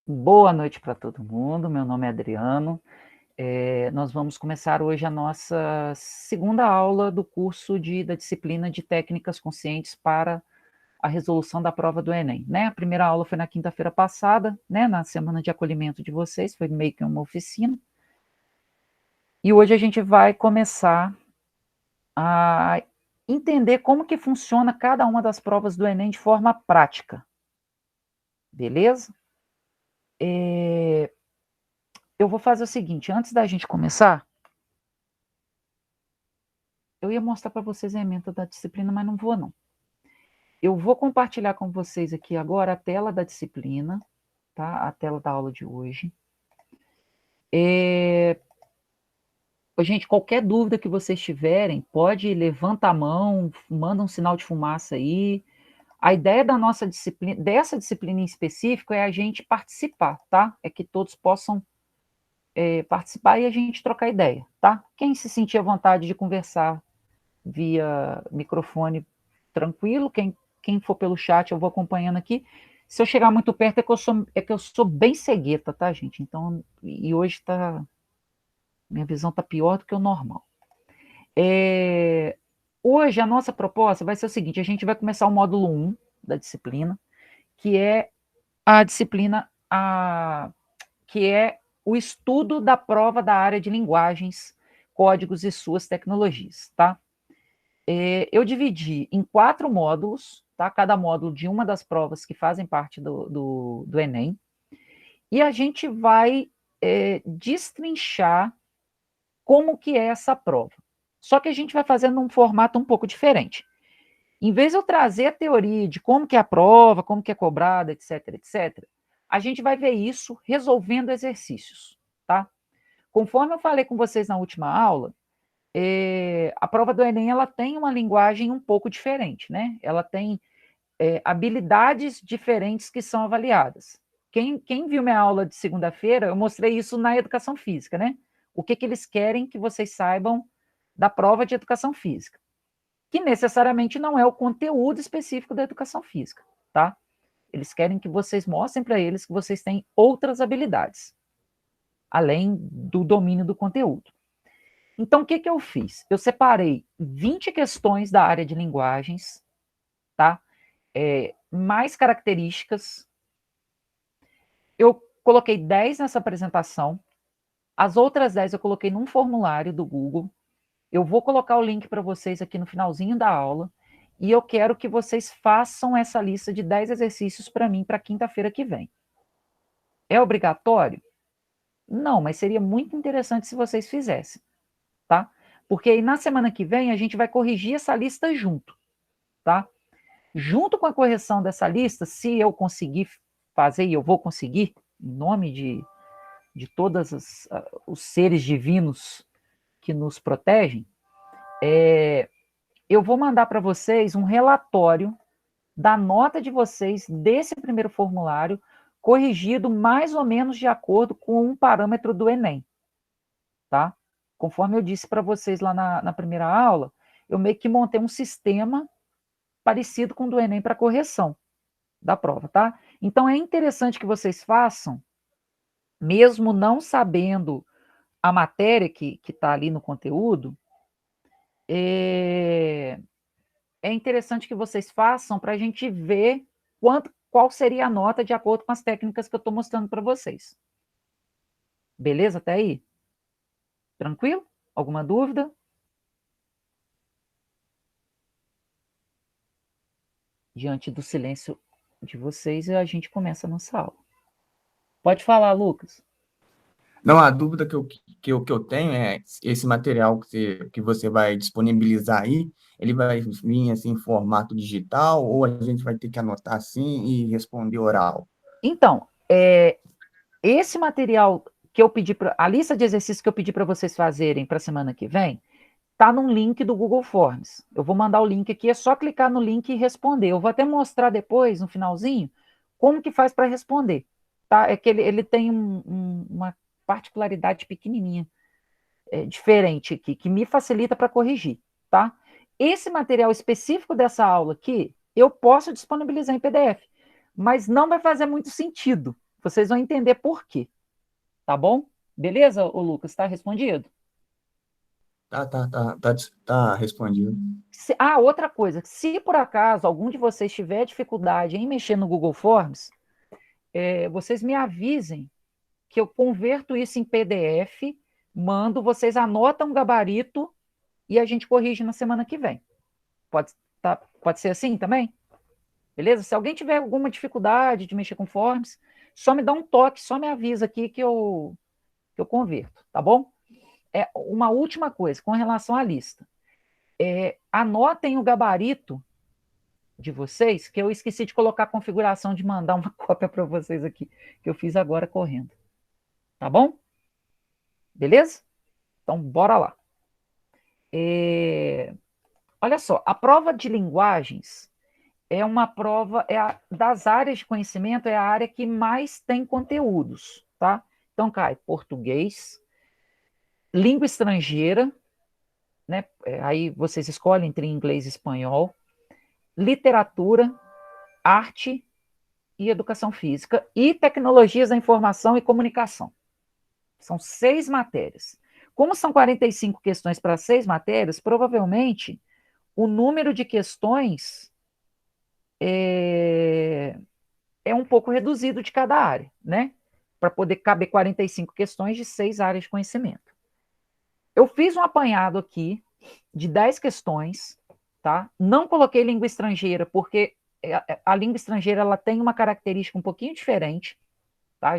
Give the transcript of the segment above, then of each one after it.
Boa noite para todo mundo. Meu nome é Adriano. Nós vamos começar hoje a nossa segunda aula do curso da disciplina de técnicas conscientes para a resolução da prova do Enem. Né? A primeira aula foi na quinta-feira passada, né? Na semana de acolhimento de vocês, foi meio que uma oficina. E hoje a gente vai começar a entender como que funciona cada uma das provas do Enem de forma prática. Beleza? Eu vou fazer o seguinte, antes da gente começar, eu ia mostrar para vocês a ementa da disciplina, mas não vou, não. Eu vou compartilhar com vocês aqui agora a tela da disciplina, tá? A tela da aula de hoje. Gente, qualquer dúvida que vocês tiverem, pode levantar a mão, manda um sinal de fumaça aí. A ideia da nossa disciplina, dessa disciplina em específico, é a gente participar, tá? É que todos possam participar e a gente trocar ideia, tá? Quem se sentir à vontade de conversar via microfone, tranquilo. Quem for pelo chat, eu vou acompanhando aqui. Se eu chegar muito perto, é que eu sou bem cegueta, tá, gente? Então, e hoje minha visão tá pior do que o normal. Hoje a nossa proposta vai ser o seguinte: a gente vai começar o módulo 1 da disciplina, que é a disciplina que é o estudo da prova da área de linguagens, códigos e suas tecnologias, tá? Eu dividi em 4 módulos, tá? Cada módulo de uma das provas que fazem parte do Enem, e a gente vai destrinchar como que é essa prova. Só que a gente vai fazendo num formato um pouco diferente. Em vez de eu trazer a teoria de como que é a prova, como que é cobrada, etc, etc, a gente vai ver isso resolvendo exercícios, tá? Conforme eu falei com vocês na última aula, a prova do Enem ela tem uma linguagem um pouco diferente, né? Ela tem habilidades diferentes que são avaliadas. Quem viu minha aula de segunda-feira, eu mostrei isso na educação física, né? O que eles querem que vocês saibam da prova de educação física, que necessariamente não é o conteúdo específico da educação física, tá? Eles querem que vocês mostrem para eles que vocês têm outras habilidades, além do domínio do conteúdo. Então, o que eu fiz? Eu separei 20 questões da área de linguagens, tá? Mais características. Eu coloquei 10 nessa apresentação. As outras 10 eu coloquei num formulário do Google. Eu vou colocar o link para vocês aqui no finalzinho da aula. E eu quero que vocês façam essa lista de 10 exercícios para mim para quinta-feira que vem. É obrigatório? Não, mas seria muito interessante se vocês fizessem, tá? Porque aí na semana que vem a gente vai corrigir essa lista junto, tá? Junto com a correção dessa lista, se eu conseguir fazer, e eu vou conseguir, em nome de todos os seres divinos que nos protegem, eu vou mandar para vocês um relatório da nota de vocês desse primeiro formulário, corrigido mais ou menos de acordo com um parâmetro do Enem, tá? Conforme eu disse para vocês lá na primeira aula, eu meio que montei um sistema parecido com o do Enem para correção da prova, tá? Então é interessante que vocês façam, mesmo não sabendo a matéria que está ali no conteúdo, é, é interessante que vocês façam para a gente ver qual seria a nota de acordo com as técnicas que eu estou mostrando para vocês. Beleza até aí? Tranquilo? Alguma dúvida? Diante do silêncio de vocês, a gente começa a nossa aula. Pode falar, Lucas. Não, a dúvida que eu tenho é esse material que você vai disponibilizar aí, ele vai vir assim, em formato digital ou a gente vai ter que anotar assim e responder oral? Então, esse material que eu pedi a lista de exercícios que eu pedi para vocês fazerem para a semana que vem, tá num link do Google Forms. Eu vou mandar o link aqui, é só clicar no link e responder. Eu vou até mostrar depois, no finalzinho, como que faz para responder. Tá? É que ele tem uma particularidade pequenininha, diferente aqui, que me facilita para corrigir. Tá? Esse material específico dessa aula aqui, eu posso disponibilizar em PDF, mas não vai fazer muito sentido Vocês vão entender por quê, tá bom? Beleza, ô Lucas? Tá respondido? Tá respondido. Outra coisa, se por acaso algum de vocês tiver dificuldade em mexer no Google Forms, vocês me avisem que eu converto isso em PDF, mando, vocês anotam o gabarito e a gente corrige na semana que vem. Pode ser assim também? Beleza? Se alguém tiver alguma dificuldade de mexer com forms, só me dá um toque, só me avisa aqui que eu converto, tá bom? Uma última coisa, com relação à lista. Anotem o gabarito de vocês, que eu esqueci de colocar a configuração de mandar uma cópia para vocês aqui, que eu fiz agora correndo. Tá bom? Beleza? Então, bora lá. Olha só, a prova de linguagens é uma prova, das áreas de conhecimento, é a área que mais tem conteúdos, tá? Então, cai português, língua estrangeira, né? Aí vocês escolhem entre inglês e espanhol, literatura, arte e educação física e tecnologias da informação e comunicação. São 6 matérias. Como são 45 questões para 6 matérias, provavelmente o número de questões é um pouco reduzido de cada área, né? Para poder caber 45 questões de 6 áreas de conhecimento. Eu fiz um apanhado aqui de 10 questões, tá? Não coloquei língua estrangeira, porque a língua estrangeira ela tem uma característica um pouquinho diferente, tá?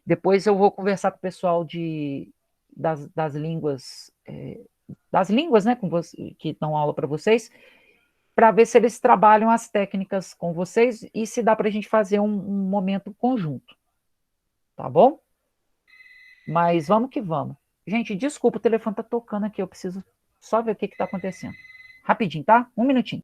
Depois eu vou conversar com o pessoal das línguas, né, que dão aula para vocês, para ver se eles trabalham as técnicas com vocês e se dá para a gente fazer um momento conjunto, tá bom? Mas vamos que vamos. Gente, desculpa, o telefone tá tocando aqui, eu preciso só ver o que está acontecendo. Rapidinho, tá? Um minutinho.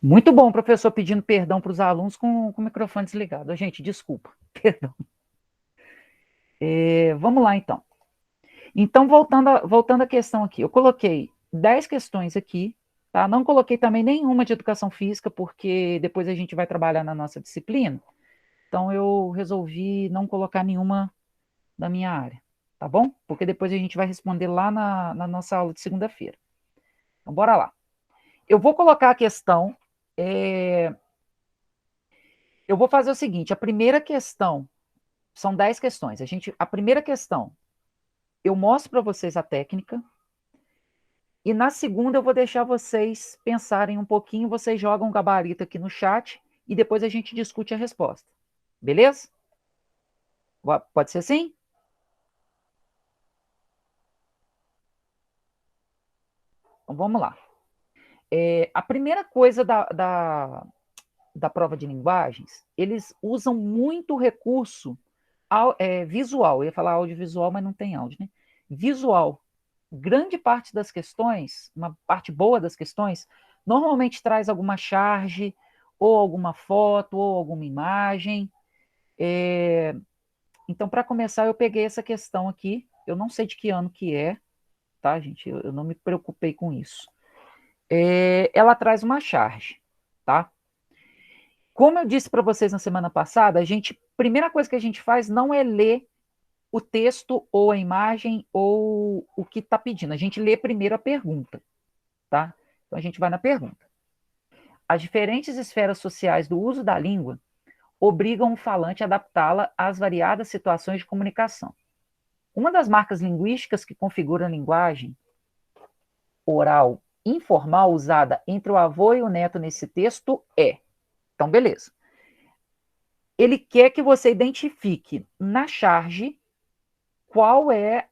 Muito bom, professor, pedindo perdão para os alunos com o microfone desligado. Gente, desculpa, perdão. Vamos lá, então. Então, voltando à questão aqui, eu coloquei 10 questões aqui, tá? Não coloquei também nenhuma de educação física, porque depois a gente vai trabalhar na nossa disciplina. Então, eu resolvi não colocar nenhuma da minha área, tá bom? Porque depois a gente vai responder lá na nossa aula de segunda-feira. Então, bora lá. Eu vou colocar a questão. Eu vou fazer o seguinte: a primeira questão, são 10 questões. A primeira questão, eu mostro para vocês a técnica. E na segunda eu vou deixar vocês pensarem um pouquinho, vocês jogam um gabarito aqui no chat e depois a gente discute a resposta. Beleza? Pode ser assim? Então vamos lá. A primeira coisa da prova de linguagens, eles usam muito recurso visual. Eu ia falar audiovisual, mas não tem áudio, né? Visual. Grande parte das questões, uma parte boa das questões, normalmente traz alguma charge, ou alguma foto, ou alguma imagem. Então, para começar, eu peguei essa questão aqui. Eu não sei de que ano que é, tá, gente? Eu não me preocupei com isso. Ela traz uma charge, tá? Como eu disse para vocês na semana passada, primeira coisa que a gente faz não é ler o texto ou a imagem ou o que está pedindo. A gente lê primeiro a pergunta, tá? Então a gente vai na pergunta. As diferentes esferas sociais do uso da língua obrigam o falante a adaptá-la às variadas situações de comunicação. Uma das marcas linguísticas que configura a linguagem oral informal usada entre o avô e o neto nesse texto é. Então, beleza. Ele quer que você identifique na charge qual é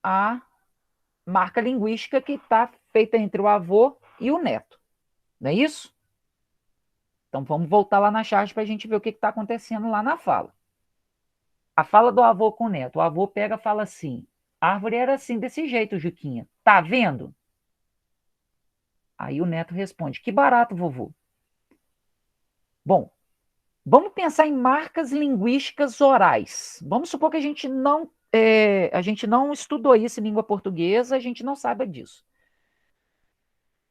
a marca linguística que está feita entre o avô e o neto. Não é isso? Então vamos voltar lá na charge para a gente ver o que está acontecendo lá na fala. A fala do avô com o neto. O avô pega e fala assim: a árvore era assim, desse jeito, Juquinha. Tá vendo? Aí o neto responde: que barato, vovô. Bom, vamos pensar em marcas linguísticas orais. Vamos supor que a gente não estudou isso em língua portuguesa, a gente não sabe disso.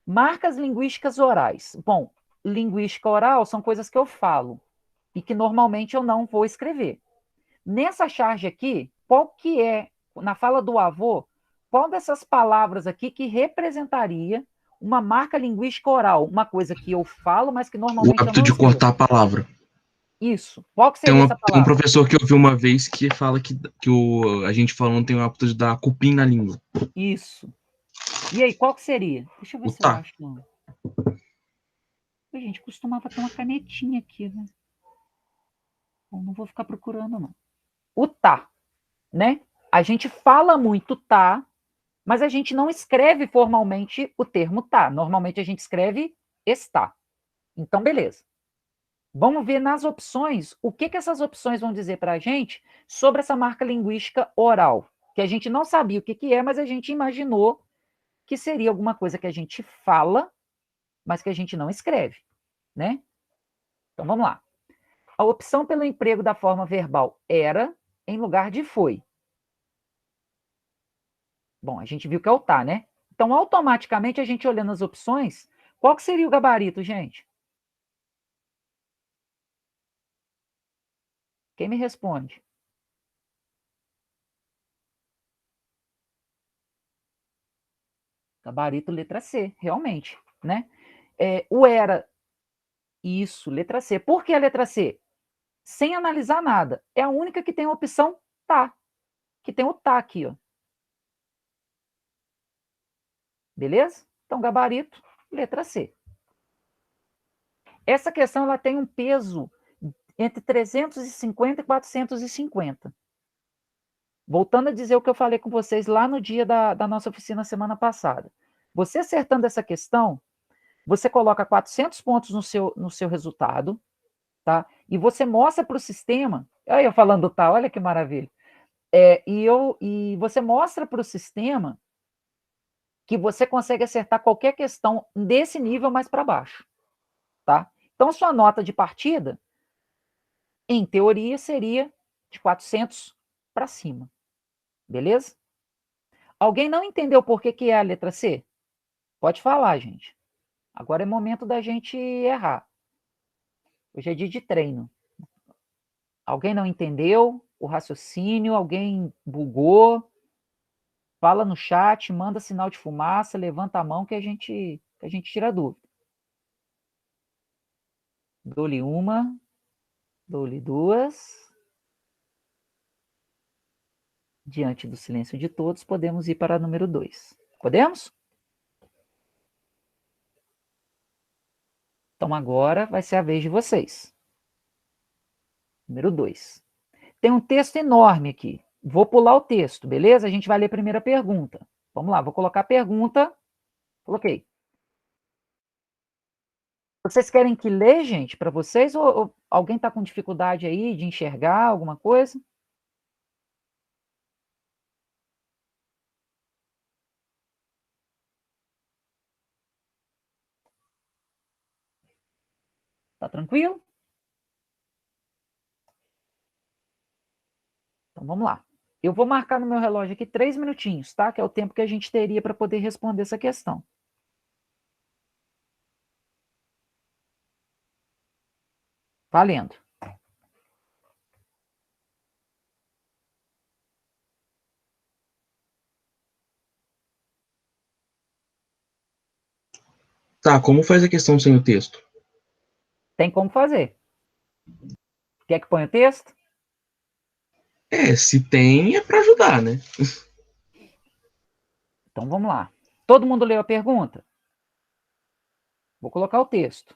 Marcas linguísticas orais. Bom, linguística oral são coisas que eu falo e que normalmente eu não vou escrever. Nessa charge aqui, qual que é, na fala do avô, qual dessas palavras aqui que representaria uma marca linguística oral? Uma coisa que eu falo, mas que O normalmente eu hábito não de escrevo. cortar a palavra. Isso. Qual que Tem, seria essa tem um palavra? professor que eu vi uma vez que fala que a gente falando tem o hábito de dar cupim na língua. Isso. E aí, qual que seria? Deixa eu ver O se eu tá. acho. Não. A gente costumava ter uma canetinha aqui, né? Bom, não vou ficar procurando, não. O tá, né? A gente fala muito tá, mas a gente não escreve formalmente o termo tá. Normalmente a gente escreve está. Então, beleza. Vamos ver nas opções o que essas opções vão dizer para a gente sobre essa marca linguística oral, que a gente não sabia o que é, mas a gente imaginou que seria alguma coisa que a gente fala, mas que a gente não escreve, né? Então vamos lá. A opção pelo emprego da forma verbal era em lugar de foi. Bom, a gente viu que é o tá, né? Então, automaticamente, a gente olhando as opções, qual que seria o gabarito, gente? Quem me responde? Gabarito letra C, realmente, né? O era, isso, letra C. Por que a letra C? Sem analisar nada. É a única que tem a opção tá, que tem o tá aqui, ó. Beleza? Então, gabarito, letra C. Essa questão ela tem um peso entre 350 e 450. Voltando a dizer o que eu falei com vocês lá no dia da nossa oficina semana passada. Você acertando essa questão, você coloca 400 pontos no seu resultado, tá? E você mostra para o sistema, olha eu falando tá, olha que maravilha. E você mostra para o sistema que você consegue acertar qualquer questão desse nível mais para baixo, tá? Então, sua nota de partida, em teoria, seria de 400 para cima, beleza? Alguém não entendeu por que é a letra C? Pode falar, gente. Agora é momento da gente errar. Hoje é dia de treino. Alguém não entendeu o raciocínio? Alguém bugou? Fala no chat, manda sinal de fumaça, levanta a mão que a gente tira a dúvida. Dou-lhe uma, dou-lhe duas. Diante do silêncio de todos, podemos ir para a número 2. Podemos? Então agora vai ser a vez de vocês. Número 2. Tem um texto enorme aqui. Vou pular o texto, beleza? A gente vai ler a primeira pergunta. Vamos lá, vou colocar a pergunta. Coloquei. Vocês querem que lê, gente, para vocês? Ou alguém está com dificuldade aí de enxergar alguma coisa? Tá tranquilo? Então vamos lá. Eu vou marcar no meu relógio aqui 3 minutinhos, tá? Que é o tempo que a gente teria para poder responder essa questão. Valendo. Tá, como faz a questão sem o texto? Tem como fazer. Quer que ponha o texto? Se tem, é para ajudar, né? Então vamos lá. Todo mundo leu a pergunta? Vou colocar o texto.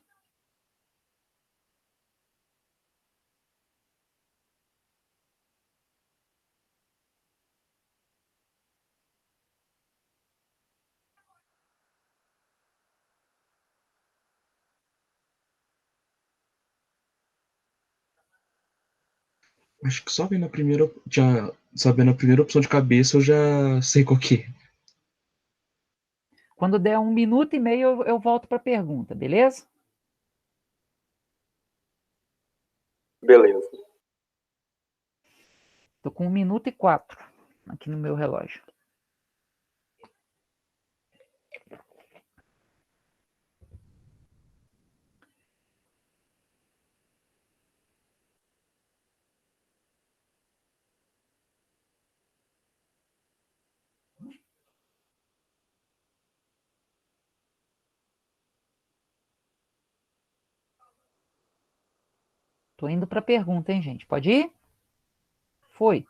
Acho que só vendo a primeira, sabendo a primeira opção de cabeça, eu já sei qual que é. Quando der 1 minuto e meio, eu volto para a pergunta, beleza? Beleza. Estou com 1 minuto e 4 aqui no meu relógio. Estou indo para a pergunta, hein, gente? Pode ir? Foi.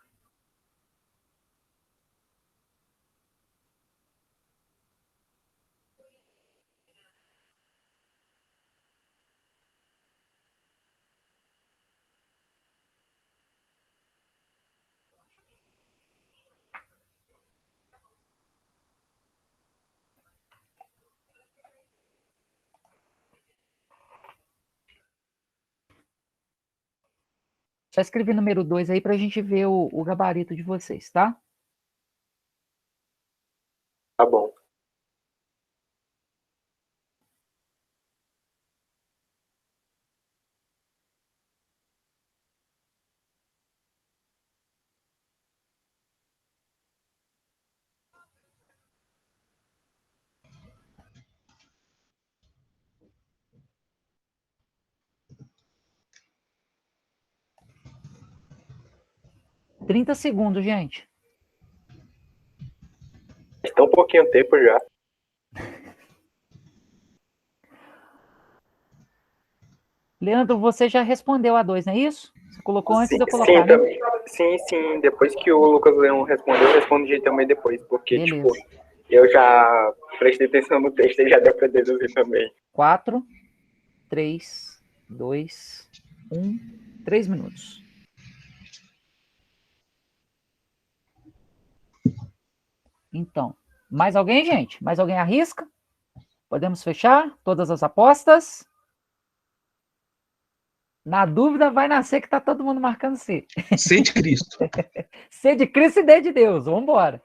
Só escrevi número 2 aí para a gente ver o gabarito de vocês, tá? Tá bom. Uhum. 30 segundos, gente. Está um pouquinho tempo já. Leandro, você já respondeu a 2, não é isso? Você colocou antes de eu colocar, sim, né? também. Sim. Depois que o Lucas Leão respondeu, eu respondi também depois. Porque, Beleza. tipo, eu já prestei atenção no texto e já deu pra deduzir também. 4, 3, 2, 1. 3 minutos. Então, mais alguém, gente? Mais alguém arrisca? Podemos fechar todas as apostas? Na dúvida, vai nascer que tá todo mundo marcando C. C de Cristo. C de Cristo e D de Deus. Vamos embora.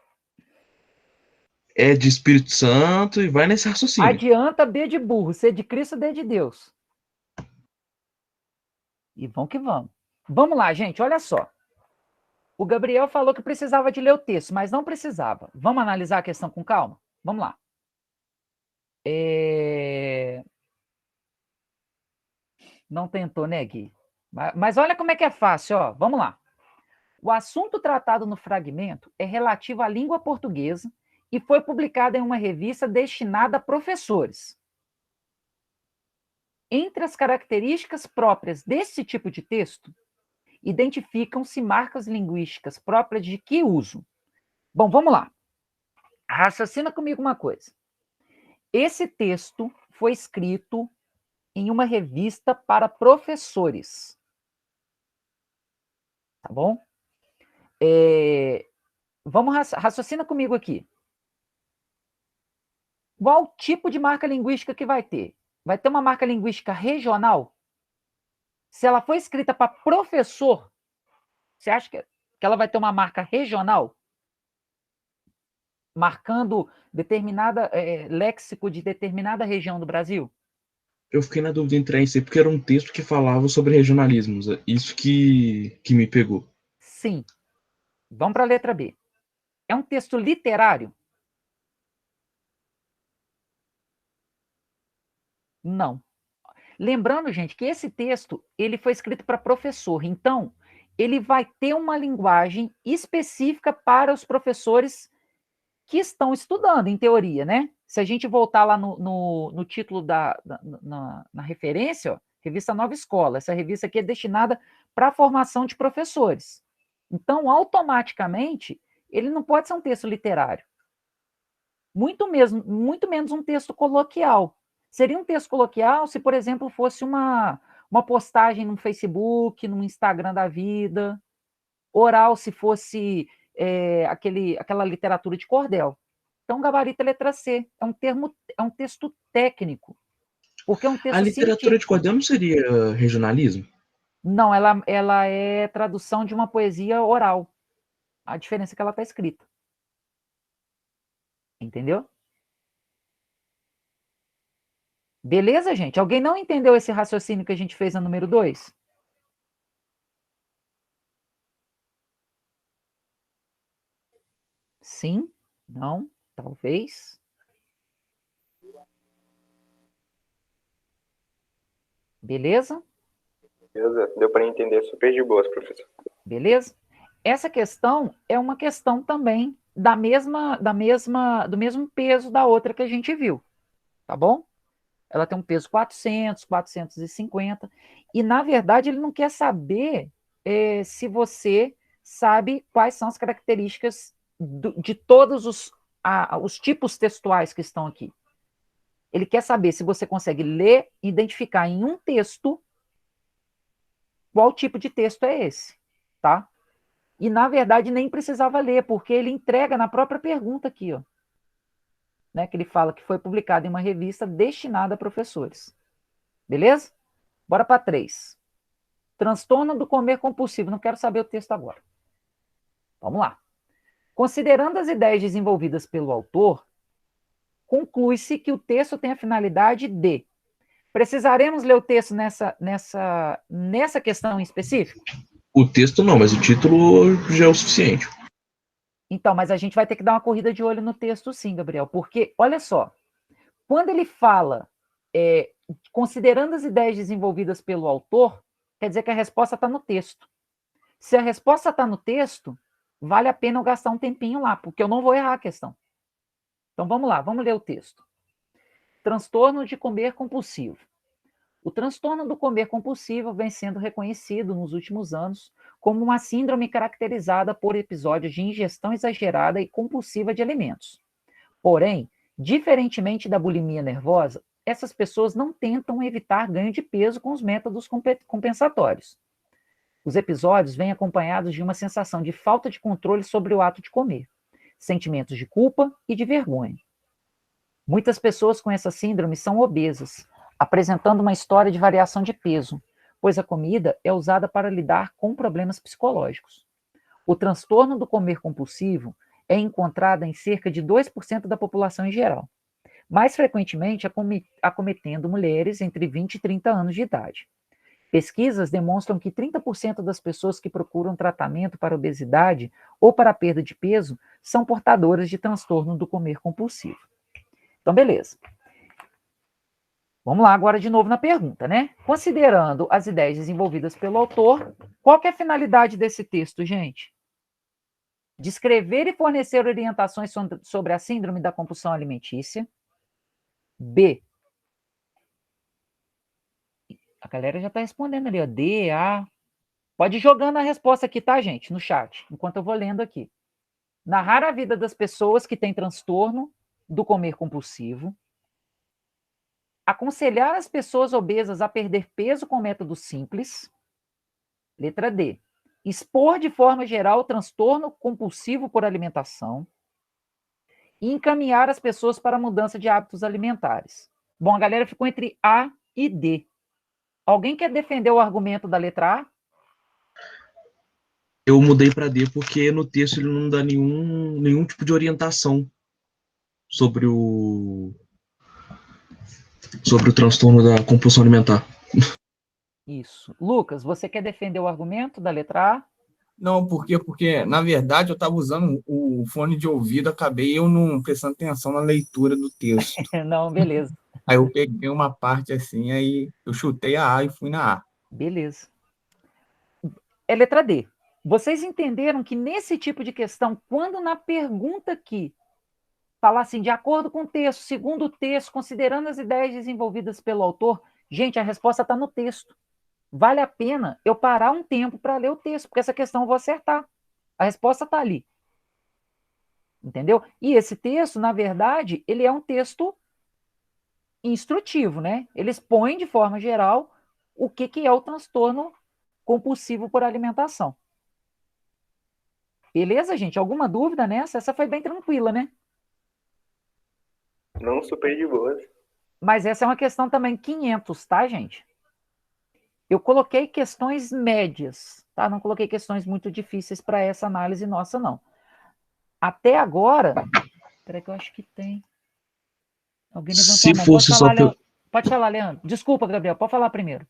É de Espírito Santo e vai nesse raciocínio. Adianta B de burro. C de Cristo, D de Deus. E vamos que vamos. Vamos lá, gente. Olha só. O Gabriel falou que precisava de ler o texto, mas não precisava. Vamos analisar a questão com calma? Vamos lá. Não tentou, né, Gui? Mas olha como é que é fácil, ó. Vamos lá. O assunto tratado no fragmento é relativo à língua portuguesa e foi publicado em uma revista destinada a professores. Entre as características próprias desse tipo de texto, identificam-se marcas linguísticas próprias de que uso? Bom, vamos lá. Raciocina comigo uma coisa. Esse texto foi escrito em uma revista para professores. Tá bom? Vamos raciocina comigo aqui. Qual tipo de marca linguística que vai ter? Vai ter uma marca linguística regional? Se ela foi escrita para professor, você acha que ela vai ter uma marca regional? Marcando determinada léxico de determinada região do Brasil? Eu fiquei na dúvida entre esse, porque era um texto que falava sobre regionalismos. Isso que me pegou. Sim. Vamos para a letra B. É um texto literário? Não. Lembrando, gente, que esse texto ele foi escrito para professor, então ele vai ter uma linguagem específica para os professores que estão estudando, em teoria, né? Se a gente voltar lá no título na referência, ó, revista Nova Escola, essa revista aqui é destinada para a formação de professores. Então, automaticamente, ele não pode ser um texto literário. Muito menos um texto coloquial. Seria um texto coloquial se, por exemplo, fosse uma postagem no Facebook, no Instagram da vida, oral se fosse aquela literatura de cordel. Então, gabarito é letra C. É um texto técnico, porque é um texto A literatura de científico. cordel não seria regionalismo? Não, ela é tradução de uma poesia oral. A diferença é que ela está escrita. Entendeu? Beleza, gente? Alguém não entendeu esse raciocínio que a gente fez na número 2? Sim? Não? Talvez? Beleza? Beleza, deu para entender super de boas, professor. Beleza? Essa questão é uma questão também do mesmo peso da outra que a gente viu, tá bom? Ela tem um peso 400, 450, e na verdade ele não quer saber se você sabe quais são as características de todos os tipos textuais que estão aqui. Ele quer saber se você consegue ler e identificar em um texto qual tipo de texto é esse, tá? E, na verdade, nem precisava ler, porque ele entrega na própria pergunta aqui, ó, né, que ele fala que foi publicado em uma revista destinada a professores. Beleza? Bora para 3. Transtorno do comer compulsivo. Não quero saber o texto agora. Vamos lá. Considerando as ideias desenvolvidas pelo autor, conclui-se que o texto tem a finalidade de... Precisaremos ler o texto nessa questão em específico? O texto não, mas o título já é o suficiente. Então, mas a gente vai ter que dar uma corrida de olho no texto sim, Gabriel, porque, olha só, quando ele fala, considerando as ideias desenvolvidas pelo autor, quer dizer que a resposta está no texto. Se a resposta está no texto, vale a pena eu gastar um tempinho lá, porque eu não vou errar a questão. Então, vamos lá, vamos ler o texto. Transtorno de comer compulsivo. O transtorno do comer compulsivo vem sendo reconhecido nos últimos anos como uma síndrome caracterizada por episódios de ingestão exagerada e compulsiva de alimentos. Porém, diferentemente da bulimia nervosa, essas pessoas não tentam evitar ganho de peso com os métodos compensatórios. Os episódios vêm acompanhados de uma sensação de falta de controle sobre o ato de comer, sentimentos de culpa e de vergonha. Muitas pessoas com essa síndrome são obesas, apresentando uma história de variação de peso, pois a comida é usada para lidar com problemas psicológicos. O transtorno do comer compulsivo é encontrado em cerca de 2% da população em geral, mais frequentemente acometendo mulheres entre 20 e 30 anos de idade. Pesquisas demonstram que 30% das pessoas que procuram tratamento para obesidade ou para perda de peso são portadoras de transtorno do comer compulsivo. Então, beleza. Vamos lá agora de novo na pergunta, né? Considerando as ideias desenvolvidas pelo autor, qual que é a finalidade desse texto, gente? Descrever e fornecer orientações sobre a síndrome da compulsão alimentícia. B. A galera já está respondendo ali, ó. D, A. Pode ir jogando a resposta aqui, tá, gente? No chat, enquanto eu vou lendo aqui. Narrar a vida das pessoas que têm transtorno do comer compulsivo. Aconselhar as pessoas obesas a perder peso com método simples. Letra D. Expor de forma geral o transtorno compulsivo por alimentação. E encaminhar as pessoas para a mudança de hábitos alimentares. Bom, a galera ficou entre A e D. Alguém quer defender o argumento da letra A? Eu mudei para D porque no texto ele não dá nenhum tipo de orientação sobre o transtorno da compulsão alimentar. Isso. Lucas, você quer defender o argumento da letra A? Não, por quê? Porque, na verdade, eu estava usando o fone de ouvido, acabei eu não prestando atenção na leitura do texto. Não, beleza. Aí eu peguei uma parte assim, aí eu chutei a A e fui na A. Beleza. É letra D. Vocês entenderam que nesse tipo de questão, quando na pergunta aqui falar assim, de acordo com o texto, segundo o texto, considerando as ideias desenvolvidas pelo autor, gente, a resposta está no texto. Vale a pena eu parar um tempo para ler o texto, porque essa questão eu vou acertar. A resposta está ali. Entendeu? E esse texto, na verdade, ele é um texto instrutivo, né? Ele expõe de forma geral o que é o transtorno compulsivo por alimentação. Beleza, gente? Alguma dúvida nessa? Essa foi bem tranquila, né? Não, super de boas. Mas essa é uma questão também 500, tá, gente? Eu coloquei questões médias, tá? Não coloquei questões muito difíceis para essa análise nossa, não. Até agora, peraí que eu acho que tem. Alguém levantou Se a mão. fosse só pelo, Pode falar, Leandro. Desculpa, Gabriel, pode falar primeiro.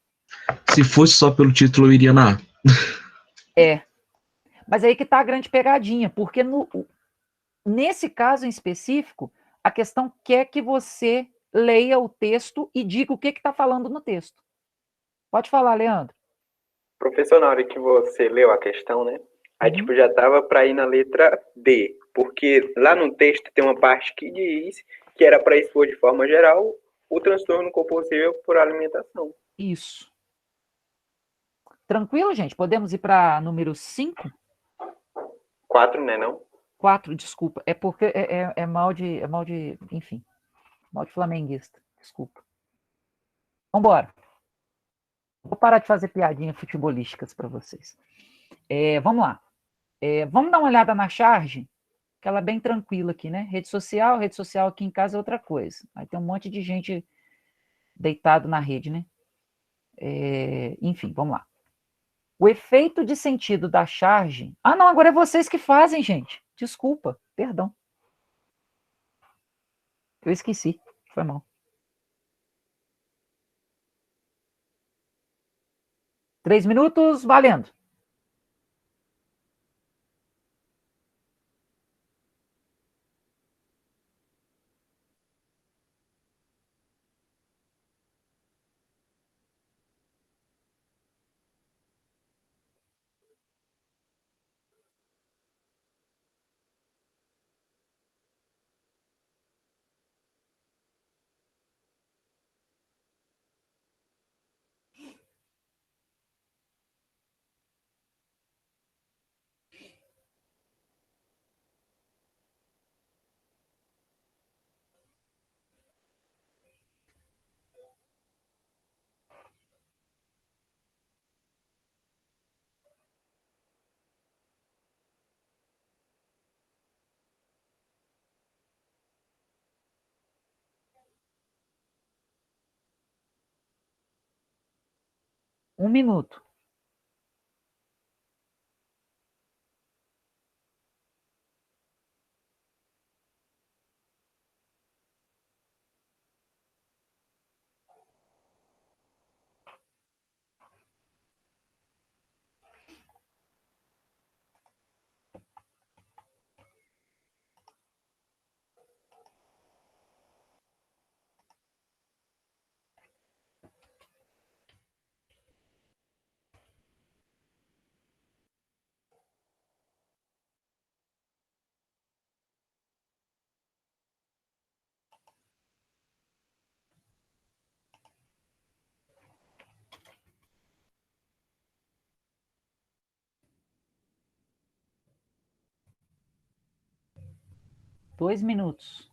se fosse só pelo título, eu iria na A. É, mas aí que tá a grande pegadinha, porque nesse caso em específico, a questão quer que você leia o texto e diga o que está falando no texto. Pode falar, Leandro. Professor, na hora que você leu a questão, né? Aí, tipo, já tava para ir na letra D, porque lá no texto tem uma parte que diz que era para expor de forma geral o transtorno compulsivo por alimentação. Isso. Tranquilo, gente? Podemos ir para número 5? 4, né, não? 4, desculpa. É porque é mal de, enfim, mal de flamenguista. Desculpa. Vambora. Vou parar de fazer piadinhas futebolísticas para vocês. Vamos lá. Vamos dar uma olhada na charge, que ela é bem tranquila aqui, né? Rede social aqui em casa é outra coisa. Aí tem um monte de gente deitado na rede, né? Enfim, vamos lá. O efeito de sentido da charge. Ah, não, agora é vocês que fazem, gente. Desculpa, perdão. Eu esqueci. Foi mal. 3 minutos, valendo. Um minuto. Dois minutos.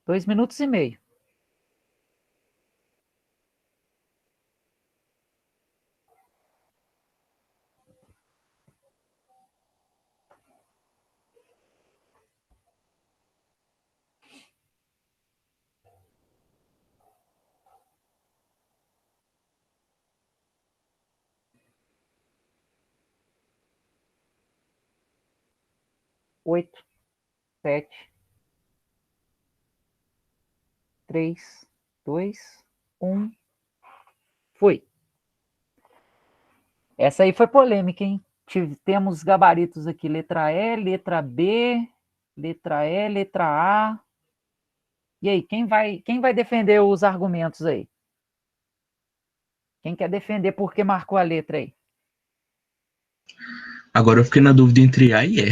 Dois minutos e meio. 8, 7, 3, 2, 1. Foi. Essa aí foi polêmica, hein? Temos gabaritos aqui, letra E, letra B, letra E, letra A. E aí, quem vai defender os argumentos aí? Quem quer defender por que marcou a letra aí? Agora eu fiquei na dúvida entre A e E.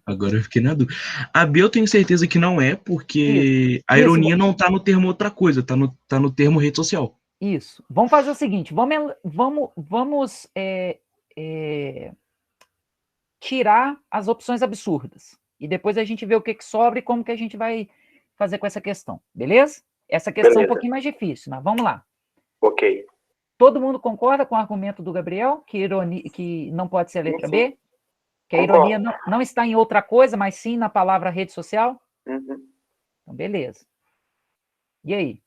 Agora eu fiquei na dúvida. A B eu tenho certeza que não é, porque a Isso, ironia não tá no termo outra coisa, tá no termo rede social. isso. Vamos fazer o seguinte, vamos tirar as opções absurdas. E depois a gente vê o que sobra e como que a gente vai fazer com essa questão, beleza? Essa questão é um pouquinho mais difícil, mas vamos lá. Ok. Todo mundo concorda com o argumento do Gabriel, que não pode ser a letra B? Que a Concordo. ironia não está em outra coisa, mas sim na palavra rede social? Uhum. Então, beleza. E aí?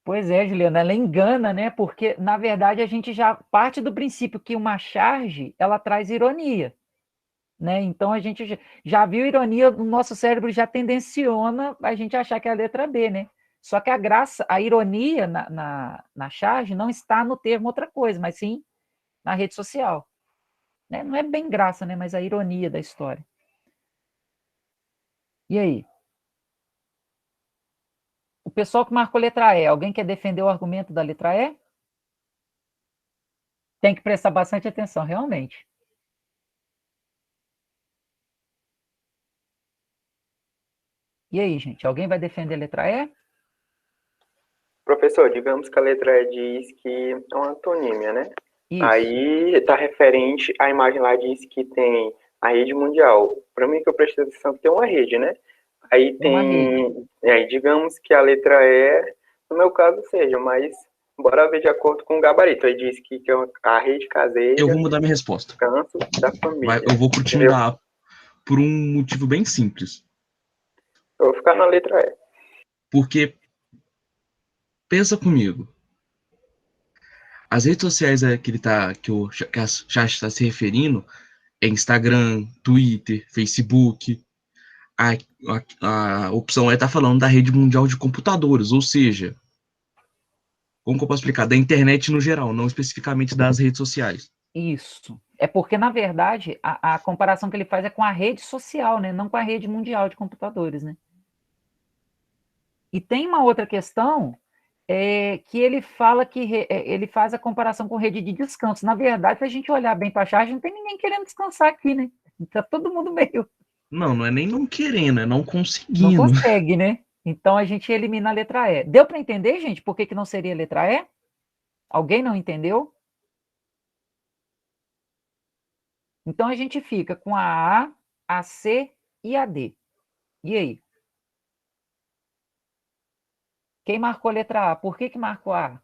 Pois é, Juliana, ela engana, né? Porque, na verdade, a gente já parte do princípio que uma charge, ela traz ironia, né? Então, a gente já viu ironia, o nosso cérebro já tendenciona a gente achar que é a letra B, né? Só que a ironia na charge não está no termo outra coisa, mas sim na rede social. Né? Não é bem graça, né? Mas a ironia da história. E aí? O pessoal que marcou letra E, alguém quer defender o argumento da letra E? Tem que prestar bastante atenção, realmente. E aí, gente? Alguém vai defender a letra E? Professor, digamos que a letra E diz que é uma antonímia, né? Isso. Aí está referente, a imagem lá diz que tem a rede mundial. Para mim que eu prestei atenção que tem uma rede, né? Aí Uma tem, aí digamos que a letra E, no meu caso seja, mas bora ver de acordo com o gabarito. Aí diz que é a rede caseira, Eu vou mudar minha resposta. descanso da família. Eu vou pro time Entendeu? da A por um motivo bem simples. Eu vou ficar na letra E. Porque, pensa comigo, as redes sociais que o chat está se referindo é Instagram, Twitter, Facebook. A opção E está falando da rede mundial de computadores, ou seja, como que eu posso explicar? Da internet no geral, não especificamente das redes sociais. Isso. É porque, na verdade, a comparação que ele faz é com a rede social, né? Não com a rede mundial de computadores, né? E tem uma outra questão que ele fala que ele faz a comparação com rede de descanso. Na verdade, se a gente olhar bem para a charge, não tem ninguém querendo descansar aqui, né? Está todo mundo meio... Não é nem não querendo, é não Não conseguindo. consegue, né? Então a gente elimina a letra E. Deu para entender, gente, por que não seria a letra E? Alguém não entendeu? Então a gente fica com a A, a C e a D. E aí? Quem marcou a letra A? Por que marcou a A?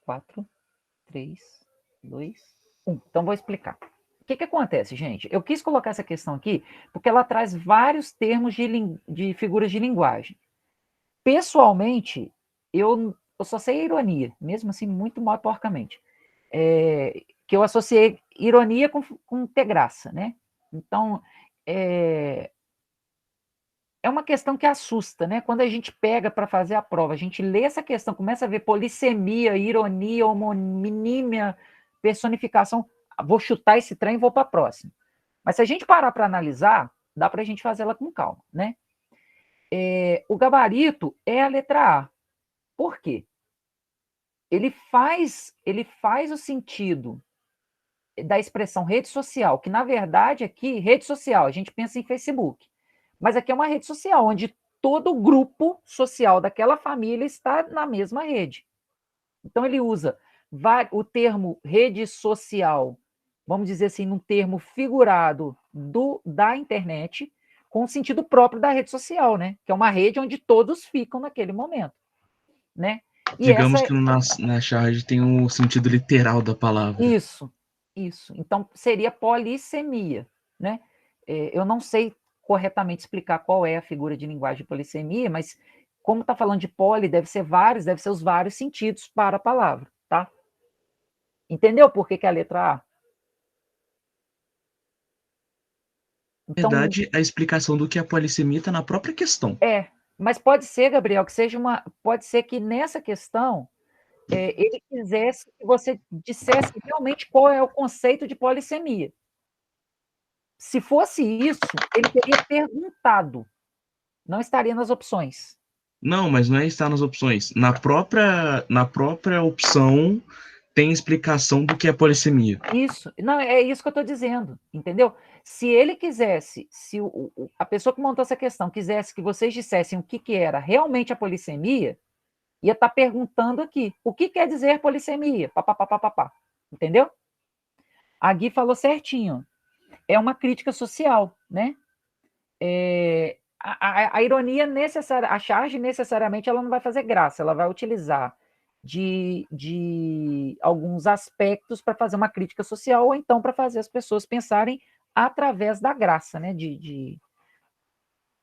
Quatro, 3, 2, 1. Então vou explicar. O que acontece, gente? Eu quis colocar essa questão aqui porque ela traz vários termos de figuras de linguagem. Pessoalmente, eu só sei ironia, mesmo assim, muito mal porcamente. Que eu associei ironia com ter graça, né? Então, é uma questão que assusta, né? Quando a gente pega para fazer a prova, a gente lê essa questão, começa a ver polissemia, ironia, homonímia, personificação. Vou chutar esse trem e vou para a próxima. Mas se a gente parar para analisar, dá para a gente fazer ela com calma, né? O gabarito é a letra A. Por quê? Ele faz o sentido da expressão rede social, que na verdade aqui, rede social, a gente pensa em Facebook. Mas aqui é uma rede social, onde todo o grupo social daquela família está na mesma rede. Então, ele usa o termo rede social, vamos dizer assim, num termo figurado da internet, com o sentido próprio da rede social, né? Que é uma rede onde todos ficam naquele momento, né? E Digamos que na charge tem o sentido literal da palavra. Isso. Então, seria polissemia, né? Eu não sei corretamente explicar qual é a figura de linguagem de polissemia, mas como está falando de poli, deve ser os vários sentidos para a palavra, tá? Entendeu por que é a letra A? Na Então, verdade, a explicação do que é polissemia está na própria questão. mas pode ser, Gabriel, que pode ser que nessa questão ele quisesse que você dissesse realmente qual é o conceito de polissemia. Se fosse isso, ele teria perguntado, não estaria nas opções. Não, mas não é estar nas opções. Na própria opção tem explicação do que é polissemia. Isso, não, é isso que eu estou dizendo, entendeu? Se ele quisesse, se a pessoa que montou essa questão quisesse que vocês dissessem o que era realmente a polissemia, ia estar perguntando aqui, o que quer dizer polissemia? Pá, entendeu? A Gui falou certinho, é uma crítica social, né? A ironia necessária, a charge necessariamente ela não vai fazer graça, ela vai utilizar de alguns aspectos para fazer uma crítica social, ou então para fazer as pessoas pensarem através da graça, né?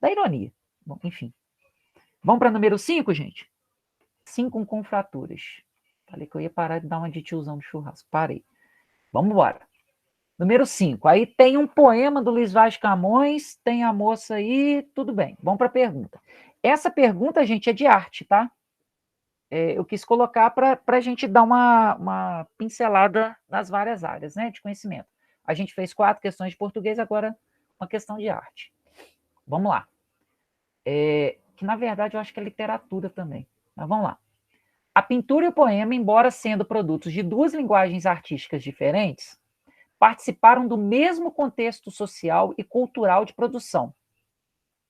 Da ironia. Bom, enfim. Vamos para número 5, gente? 5 com fraturas. Falei que eu ia parar de dar uma de tiozão do churrasco. Parei. Vamos embora. Número 5. Aí tem um poema do Luiz Vaz Camões, tem a moça aí, tudo bem. Vamos para a pergunta. Essa pergunta, gente, é de arte, tá? Eu quis colocar para a gente dar uma pincelada nas várias áreas, né, de conhecimento. A gente fez 4 questões de português, agora uma questão de arte. Vamos lá. Que, na verdade, eu acho que é literatura também. Mas vamos lá. A pintura e o poema, embora sendo produtos de 2 linguagens artísticas diferentes, participaram do mesmo contexto social e cultural de produção,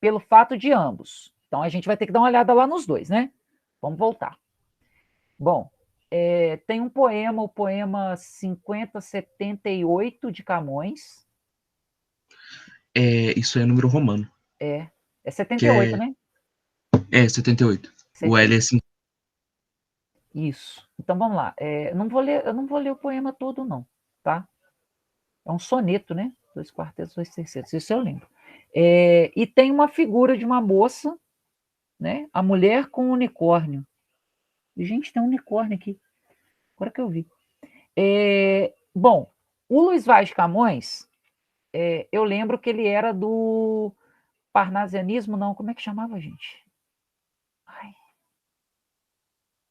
pelo fato de ambos. Então, a gente vai ter que dar uma olhada lá nos dois, né? Vamos voltar. Bom, tem um poema, o poema 5078 de Camões. Isso é número romano. É 78, né? 78. 70. O L é 5. Isso. Então, vamos lá. Eu não vou ler o poema todo, não, tá? É um soneto, né? 2 quartetos, 2 tercetos. Isso eu lembro. E tem uma figura de uma moça, né? A mulher com o unicórnio. Gente, tem um unicórnio aqui. Agora que eu vi. Bom, o Luiz Vaz Camões, eu lembro que ele era do parnasianismo, não. Como é que chamava, gente? Ai.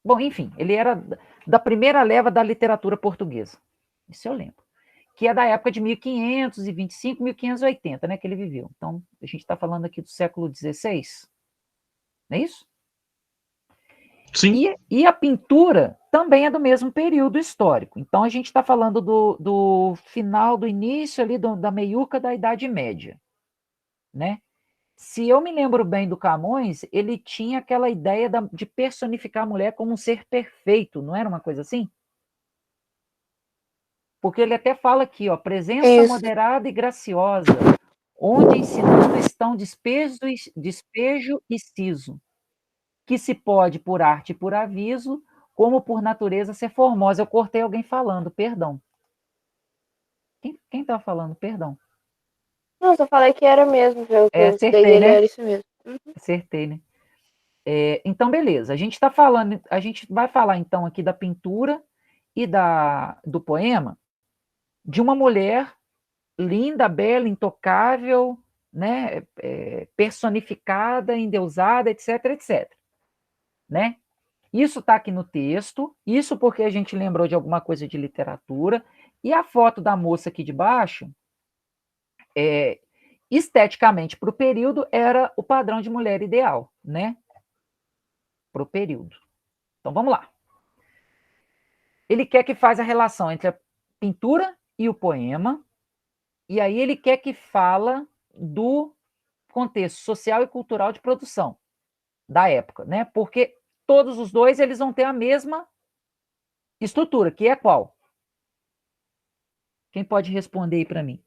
Bom, enfim, ele era da primeira leva da literatura portuguesa. Isso eu lembro. Que é da época de 1525, 1580, né, que ele viveu. Então, a gente está falando aqui do século XVI, não é isso? Sim. E a pintura também é do mesmo período histórico. Então, a gente está falando do final, do início ali, da meiuca da Idade Média, né? Se eu me lembro bem do Camões, ele tinha aquela ideia de personificar a mulher como um ser perfeito, não era uma coisa assim? Porque ele até fala aqui, ó, presença moderada e graciosa, onde ensinando estão despejo e siso, que se pode por arte e por aviso, como por natureza ser formosa. Eu cortei alguém falando, perdão. Quem tá falando? Perdão. Não, só falei que era mesmo, pelo que eu estudei Acertei, dele, né? era isso mesmo. Acertei, né? Então, beleza. A gente vai falar então aqui da pintura e do poema de uma mulher linda, bela, intocável, né? Personificada, endeusada, etc, etc. Né? Isso está aqui no texto, isso porque a gente lembrou de alguma coisa de literatura, e a foto da moça aqui de baixo, esteticamente, para o período, era o padrão de mulher ideal, né? Para o período. Então, vamos lá. Ele quer que faz a relação entre a pintura e o poema, e aí ele quer que fala do contexto social e cultural de produção da época, né? Porque todos os dois eles vão ter a mesma estrutura, que é qual? Quem pode responder aí para mim?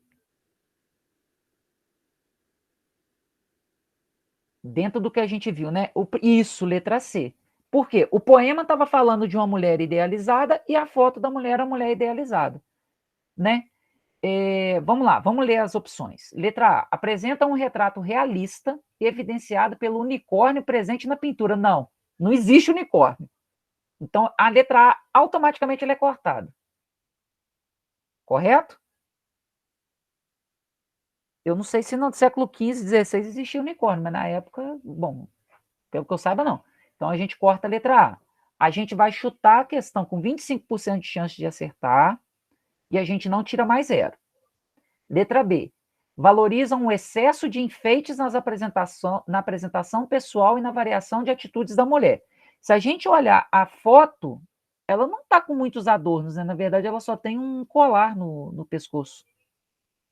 Dentro do que a gente viu, né? Isso, letra C. Por quê? O poema estava falando de uma mulher idealizada e a foto da mulher era a mulher idealizada, né? Vamos lá, vamos ler as opções. Letra A, apresenta um retrato realista evidenciado pelo unicórnio presente na pintura. Não, não existe unicórnio. Então, a letra A, automaticamente, ela é cortada. Correto? Eu não sei se no século XV, XVI existia unicórnio, mas na época, bom, pelo que eu saiba, não. Então, a gente corta a letra A. A gente vai chutar a questão com 25% de chance de acertar e a gente não tira mais zero. Letra B. Valorizam o excesso de enfeites na apresentação pessoal e na variação de atitudes da mulher. Se a gente olhar a foto, ela não está com muitos adornos, né? Na verdade, ela só tem um colar no pescoço.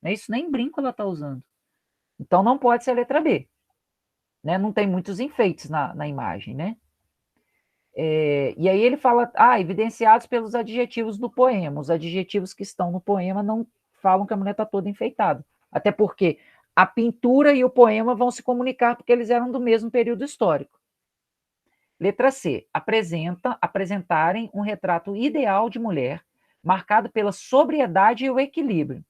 Não é isso? Nem brinco ela está usando. Então, não pode ser a letra B. Né? Não tem muitos enfeites na imagem, né? E aí ele fala, evidenciados pelos adjetivos do poema. Os adjetivos que estão no poema não falam que a mulher está toda enfeitada. Até porque a pintura e o poema vão se comunicar porque eles eram do mesmo período histórico. Letra C. Apresentarem um retrato ideal de mulher, marcado pela sobriedade e o equilíbrio,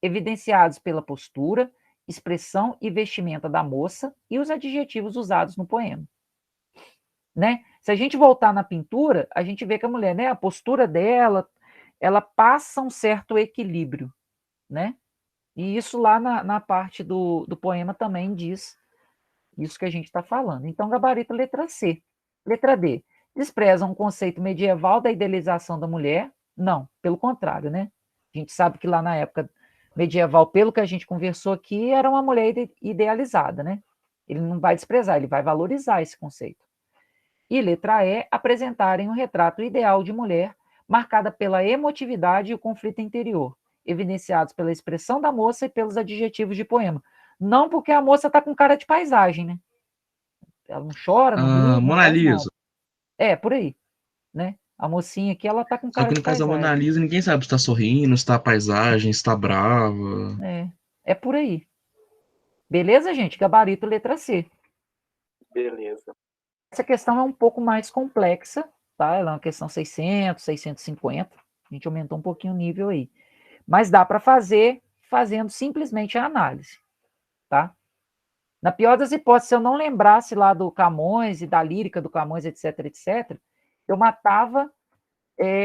evidenciados pela postura, expressão e vestimenta da moça e os adjetivos usados no poema. Né? Se a gente voltar na pintura, a gente vê que a mulher, né, a postura dela, ela passa um certo equilíbrio, né? E isso lá na parte do poema também diz isso que a gente está falando. Então, gabarito letra C. Letra D. Desprezam um conceito medieval da idealização da mulher? Não, pelo contrário, né? A gente sabe que lá na época medieval, pelo que a gente conversou aqui, era uma mulher idealizada, né? Ele não vai desprezar, ele vai valorizar esse conceito. E letra E, apresentarem um retrato ideal de mulher, marcada pela emotividade e o conflito interior, evidenciados pela expressão da moça e pelos adjetivos de poema. Não porque a moça está com cara de paisagem, né? Ela não chora, não ri, não Mona faz nada. Lisa. Por aí, né? A mocinha aqui, ela tá com Só cara que de no caso da Mona paisagem. Lisa, ninguém sabe se tá sorrindo, se tá a paisagem, se tá brava. É por aí. Beleza, gente? Gabarito letra C. Beleza. Essa questão é um pouco mais complexa, tá? Ela é uma questão 600, 650. A gente aumentou um pouquinho o nível aí. Mas dá para fazer fazendo simplesmente a análise, tá? Na pior das hipóteses, se eu não lembrasse lá do Camões e da lírica do Camões, etc, etc, eu matava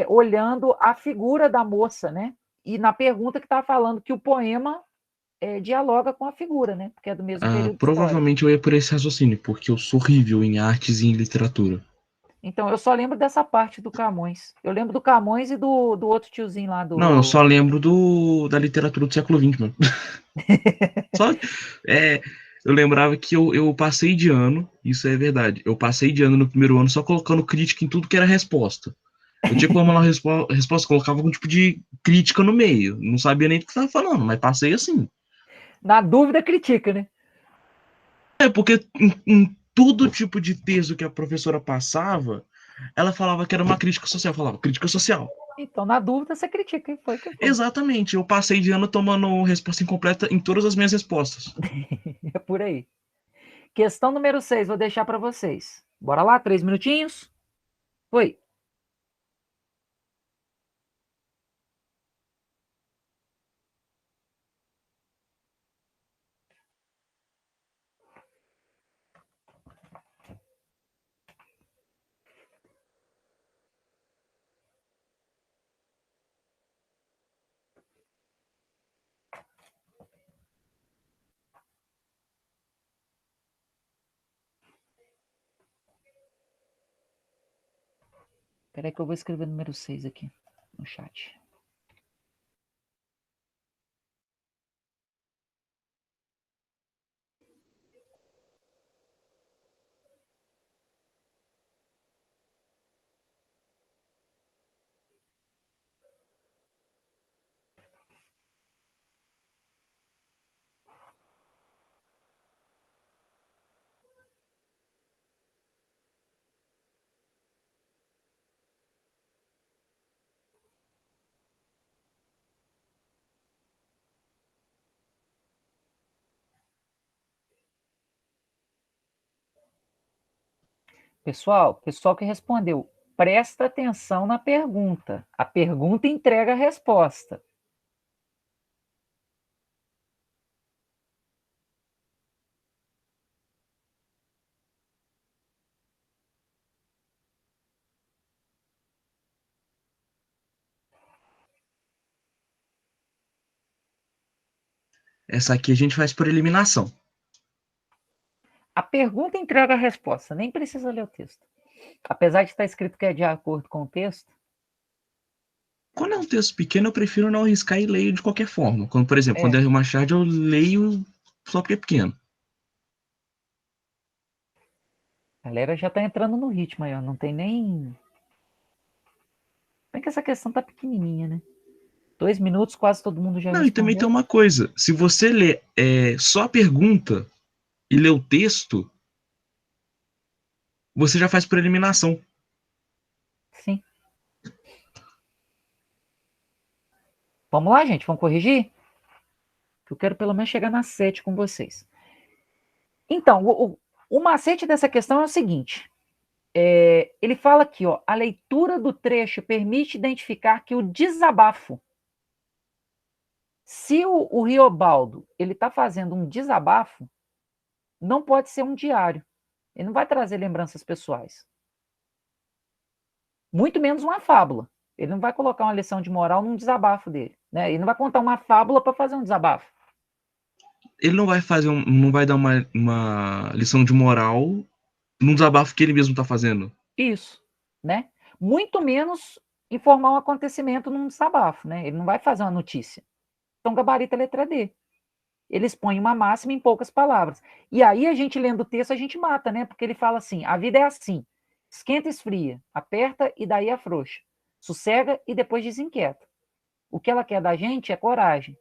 olhando a figura da moça, né? E na pergunta que estava falando que o poema dialoga com a figura, né? Porque é do mesmo período histórico. Provavelmente eu ia por esse raciocínio, porque eu sou horrível em artes e em literatura. Então, eu só lembro dessa parte do Camões. Eu lembro do Camões e do outro tiozinho lá Não, eu do... só lembro da literatura do século XX, mano. Só, eu lembrava que eu passei de ano, isso é verdade, eu passei de ano no primeiro ano só colocando crítica em tudo que era resposta. Eu tinha que formular uma resposta, colocava algum tipo de crítica no meio. Não sabia nem do que estava falando, mas passei assim. Na dúvida, critica, né? Porque em todo tipo de texto que a professora passava, ela falava que era uma crítica social. Eu falava, crítica social. Então, na dúvida, você critica. E foi o que foi. Exatamente, eu passei de ano tomando resposta incompleta em todas as minhas respostas. É por aí. Questão número 6, vou deixar para vocês. Bora lá, 3 minutinhos? Foi. Espera aí que eu vou escrever o número 6 aqui no chat. Pessoal que respondeu, presta atenção na pergunta. A pergunta entrega a resposta. Essa aqui a gente faz por eliminação. A pergunta entrega a resposta, nem precisa ler o texto. Apesar de estar escrito que é de acordo com o texto. Quando é um texto pequeno, eu prefiro não arriscar e leio de qualquer forma. Quando, por exemplo, quando é uma charge, eu leio só porque é pequeno. A galera já está entrando no ritmo aí, ó. Não tem nem... Bem que essa questão tá pequenininha, né? 2 minutos, quase todo mundo já Não, respondeu. e também tem uma coisa. Se você lê só a pergunta e lê o texto, você já faz por eliminação. Sim. Vamos lá, gente? Vamos corrigir? Eu quero pelo menos chegar na 7 com vocês. Então, o macete dessa questão é o seguinte. Ele fala aqui, ó, a leitura do trecho permite identificar que o desabafo, se o Riobaldo ele está fazendo um desabafo, não pode ser um diário. Ele não vai trazer lembranças pessoais. Muito menos uma fábula. Ele não vai colocar uma lição de moral num desabafo dele. Né? Ele não vai contar uma fábula para fazer um desabafo. Ele não vai fazer não vai dar uma lição de moral num desabafo que ele mesmo está fazendo. Isso, né? Muito menos informar um acontecimento num desabafo, né? Ele não vai fazer uma notícia. Então, gabarita a letra D. Ele expõe uma máxima em poucas palavras. E aí, a gente lendo o texto, a gente mata, né? Porque ele fala assim, a vida é assim, esquenta e esfria, aperta e daí afrouxa, sossega e depois desinquieta. O que ela quer da gente é coragem,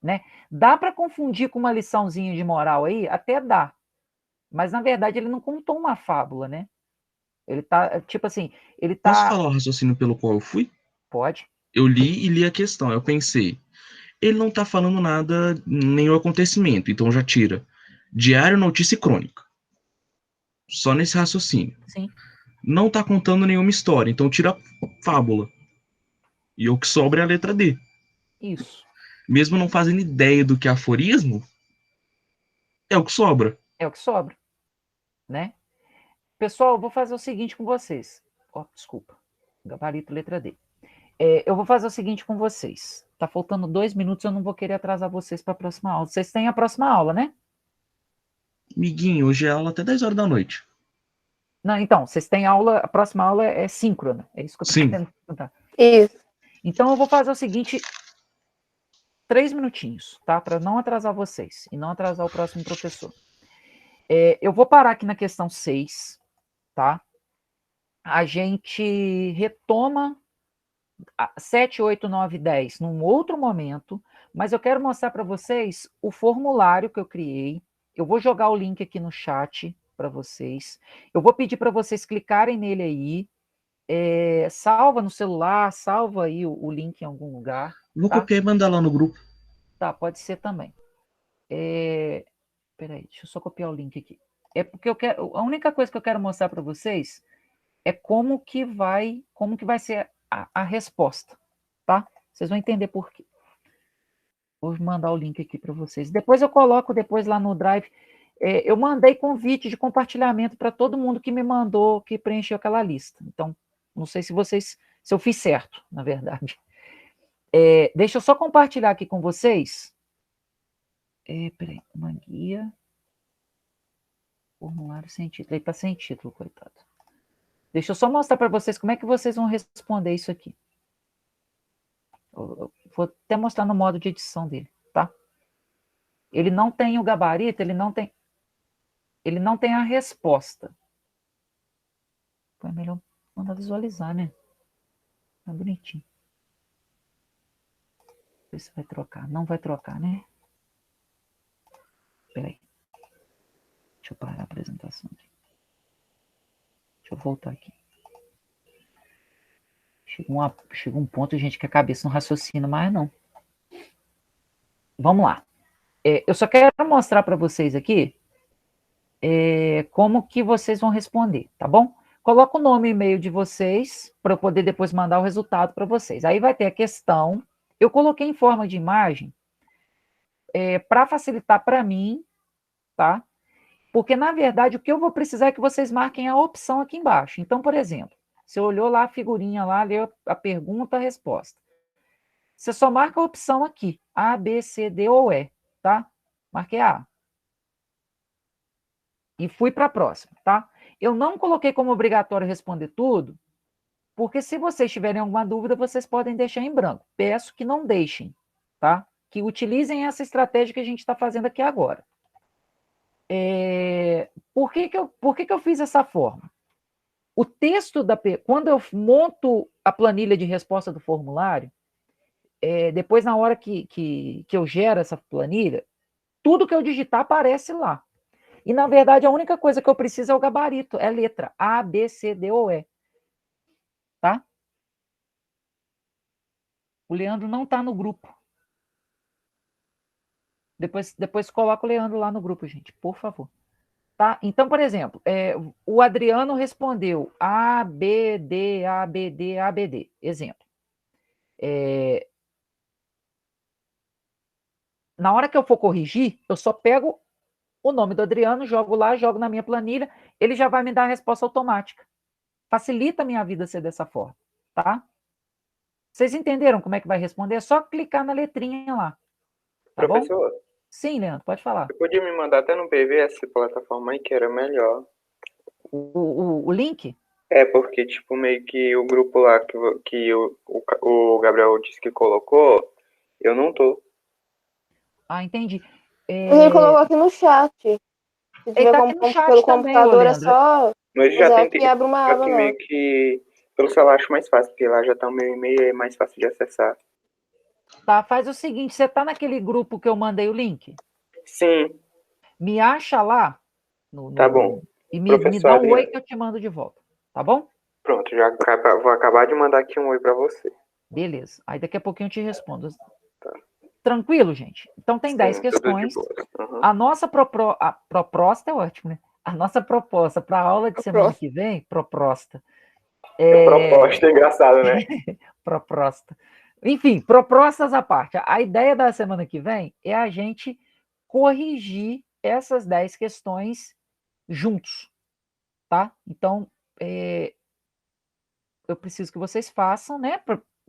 né? Dá para confundir com uma liçãozinha de moral aí? Até dá. Mas, na verdade, ele não contou uma fábula, né? Ele tá, tipo assim, ele tá... Posso falar o raciocínio pelo qual eu fui? Pode. Eu li a questão, eu pensei, ele não tá falando nada, nenhum acontecimento, então já tira diário, notícia e crônica. Só nesse raciocínio. Sim. Não tá contando nenhuma história, então tira fábula. E o que sobra é a letra D. Isso. Mesmo não fazendo ideia do que é aforismo, é o que sobra. É o que sobra, né? Pessoal, eu vou fazer o seguinte com vocês. Desculpa. Gabarito, letra D. Eu vou fazer o seguinte com vocês. Tá faltando 2 minutos, eu não vou querer atrasar vocês para a próxima aula. Vocês têm a próxima aula, né? Miguinho, hoje é aula até 10 horas da noite. Não, então, vocês têm aula, a próxima aula é síncrona. É isso que eu tô querendo perguntar. Isso. Então, eu vou fazer o seguinte, 3 minutinhos, tá? Para não atrasar vocês e não atrasar o próximo professor. Eu vou parar aqui na questão 6, tá? A gente retoma 7, 8, 9, 10 num outro momento, mas eu quero mostrar para vocês o formulário que eu criei. Eu vou jogar o link aqui no chat para vocês. Eu vou pedir para vocês clicarem nele aí. Salva no celular, salva aí o link em algum lugar. Vou tá? copiar e mandar lá no grupo. Tá, pode ser também. Peraí, deixa eu só copiar o link aqui. É porque a única coisa que eu quero mostrar para vocês é como que vai ser a resposta, tá? Vocês vão entender por quê. Vou mandar o link aqui para vocês. Depois eu coloco lá no Drive. Eu mandei convite de compartilhamento para todo mundo que me mandou, que preencheu aquela lista. Então, não sei se eu fiz certo, na verdade. Deixa eu só compartilhar aqui com vocês. Peraí, uma guia. Formulário sem título. Ele está sem título, coitado. Deixa eu só mostrar para vocês como é que vocês vão responder isso aqui. Eu vou até mostrar no modo de edição dele, tá? Ele não tem o gabarito, ele não tem a resposta. É melhor mandar visualizar, né? Tá bonitinho. Ver se vai trocar. Não vai trocar, né? Espera aí. Deixa eu parar a apresentação aqui. Deixa eu voltar aqui. Chega um ponto, gente, que a cabeça não raciocina mais, não. Vamos lá. Eu só quero mostrar para vocês aqui como que vocês vão responder, tá bom? Coloca o nome e e-mail de vocês para eu poder depois mandar o resultado para vocês. Aí vai ter a questão. Eu coloquei em forma de imagem para facilitar para mim, tá? Porque, na verdade, o que eu vou precisar é que vocês marquem a opção aqui embaixo. Então, por exemplo, você olhou lá a figurinha lá, leu a pergunta, a resposta. Você só marca a opção aqui, A, B, C, D ou E, tá? Marquei A. E fui para a próxima, tá? Eu não coloquei como obrigatório responder tudo, porque se vocês tiverem alguma dúvida, vocês podem deixar em branco. Peço que não deixem, tá? Que utilizem essa estratégia que a gente está fazendo aqui agora. Por que que eu fiz dessa forma? O texto quando eu monto a planilha de resposta do formulário, depois na hora que eu gero essa planilha, tudo que eu digitar aparece lá. E, na verdade, a única coisa que eu preciso é o gabarito, é a letra A, B, C, D ou E. Tá? O Leandro não está no grupo. Depois coloca o Leandro lá no grupo, gente, por favor. Tá? Então, por exemplo, o Adriano respondeu A, B, D, A, B, D, A, B, D. Exemplo. Na hora que eu for corrigir, eu só pego o nome do Adriano, jogo lá, jogo na minha planilha, ele já vai me dar a resposta automática. Facilita a minha vida ser dessa forma, tá? Vocês entenderam como é que vai responder? É só clicar na letrinha lá. Tá Professor, bom? Sim, Leandro, pode falar. você podia me mandar até no PV essa plataforma aí que era melhor. O link? Porque, tipo, meio que o grupo lá que o Gabriel disse que colocou, eu não tô. Ah, entendi. Ele colocou aqui no chat. Se Ele tiver tá aqui no chat pelo também, computador, é Leandro. só Mas já usar tentei, aqui e abre uma só aba que lá. meio que pelo celular acho mais fácil, porque lá já tá o meu e-mail, é mais fácil de acessar. Tá, faz o seguinte, você tá naquele grupo que eu mandei o link? Sim, Me acha lá. tá bom. E me Professor dá um oi Adriano. que eu te mando de volta. Tá bom? Pronto, vou acabar de mandar aqui um oi pra você. Beleza. Aí daqui a pouquinho eu te respondo. Tá. Tranquilo, gente? Então tem 10 Sim, tudo de questões. boa. Uhum. A nossa proposta é ótimo, né? A nossa proposta para a aula de semana que vem, proposta. Proposta é engraçado, né? Proposta. Enfim, propostas à parte. A ideia da semana que vem é a gente corrigir essas 10 questões juntos, tá? Então, eu preciso que vocês façam, né?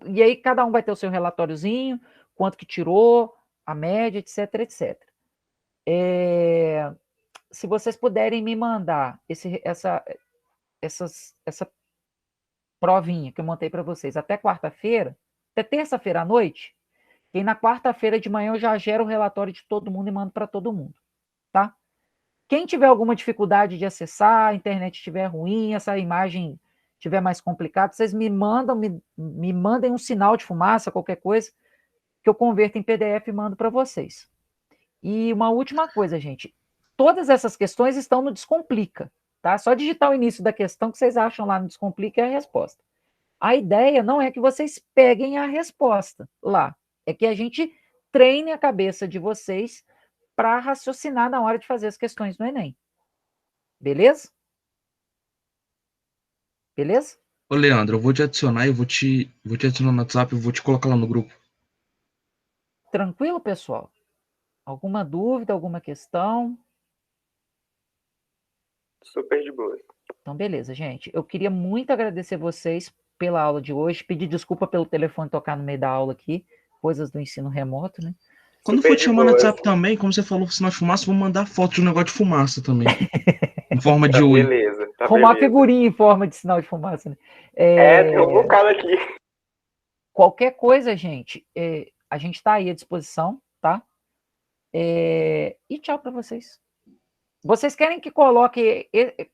E aí cada um vai ter o seu relatóriozinho, quanto que tirou, a média, etc, etc. Se vocês puderem me mandar essa provinha que eu montei para vocês até quarta-feira, até terça-feira à noite, e aí na quarta-feira de manhã eu já gero o relatório de todo mundo e mando para todo mundo, tá? Quem tiver alguma dificuldade de acessar, a internet estiver ruim, essa imagem estiver mais complicada, vocês me mandem um sinal de fumaça, qualquer coisa, que eu converto em PDF e mando para vocês. E uma última coisa, gente, todas essas questões estão no Descomplica, tá? Só digitar o início da questão que vocês acham lá no Descomplica é a resposta. A ideia não é que vocês peguem a resposta lá, é que a gente treine a cabeça de vocês para raciocinar na hora de fazer as questões no Enem. Beleza? Beleza? Ô, Leandro, eu vou te adicionar, vou te adicionar no WhatsApp, eu vou te colocar lá no grupo. Tranquilo, pessoal? Alguma dúvida, alguma questão? Super de boa. Então, beleza, gente. Eu queria muito agradecer vocês pela aula de hoje, pedir desculpa pelo telefone tocar no meio da aula aqui, coisas do ensino remoto, né? Quando Super for te de chamar no boa. WhatsApp também, como você falou, sinal de fumaça, vou mandar foto de um negócio de fumaça também. Em forma de Tá oi. beleza, tá Arrumar beleza. figurinha em forma de sinal de fumaça, né? Tem um bocado aqui. Qualquer coisa, gente, a gente está aí à disposição, tá? E tchau para vocês. Vocês querem que coloque...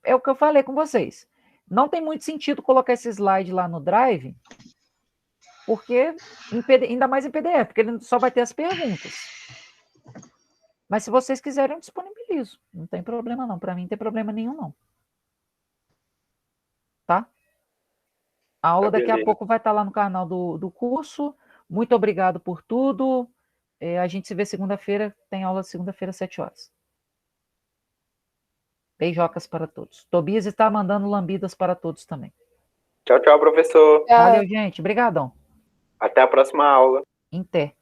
É o que eu falei com vocês. Não tem muito sentido colocar esse slide lá no Drive, porque ainda mais em PDF, porque ele só vai ter as perguntas. Mas se vocês quiserem, eu disponibilizo. Não tem problema não. Para mim não tem problema nenhum não. Tá? A aula daqui a pouco vai estar lá no canal do curso. Muito obrigado por tudo. A gente se vê segunda-feira. Tem aula segunda-feira às 7 horas. Beijocas para todos. Tobias está mandando lambidas para todos também. Tchau, tchau, professor. Valeu, gente. Obrigadão. Até a próxima aula. Em té.